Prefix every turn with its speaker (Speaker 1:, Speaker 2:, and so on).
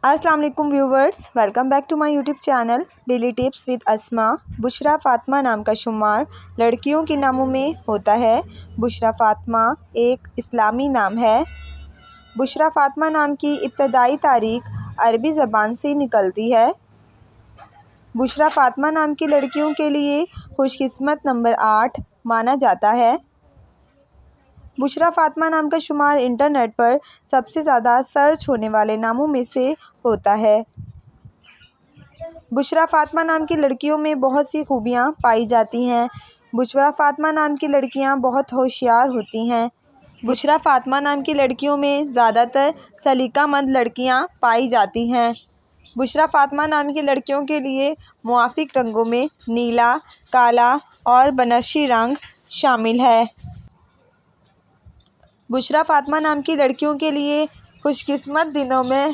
Speaker 1: السلام علیکم viewers, welcome back to my YouTube channel daily tips with Asma. Bushra Fatima نام کا شمار لڑکیوں کے ناموں میں ہوتا ہے۔ بشریٰ فاطمہ ایک اسلامی نام ہے۔ بشریٰ فاطمہ نام کی ابتدائی تاریخ عربی زبان سے نکلتی ہے۔ بشریٰ فاطمہ نام کی لڑکیوں کے لیے خوش قسمت نمبر 8 مانا جاتا ہے۔ بشریٰ فاطمہ نام کا شمار انٹرنیٹ پر سب سے زیادہ سرچ ہونے والے ناموں میں سے ہوتا ہے۔ بشریٰ فاطمہ نام کی لڑکیوں میں بہت سی خوبیاں پائی جاتی ہیں۔ بشریٰ فاطمہ نام کی لڑکیاں بہت ہوشیار ہوتی ہیں۔ بشریٰ فاطمہ نام کی لڑکیوں میں زیادہ تر سلیقہ مند لڑکیاں پائی جاتی ہیں۔ بشریٰ فاطمہ نام کی لڑکیوں کے لیے موافق رنگوں میں نیلا، کالا اور بنفشی رنگ شامل ہے۔ بشریٰ فاطمہ نام کی لڑکیوں کے لیے خوش قسمت دنوں میں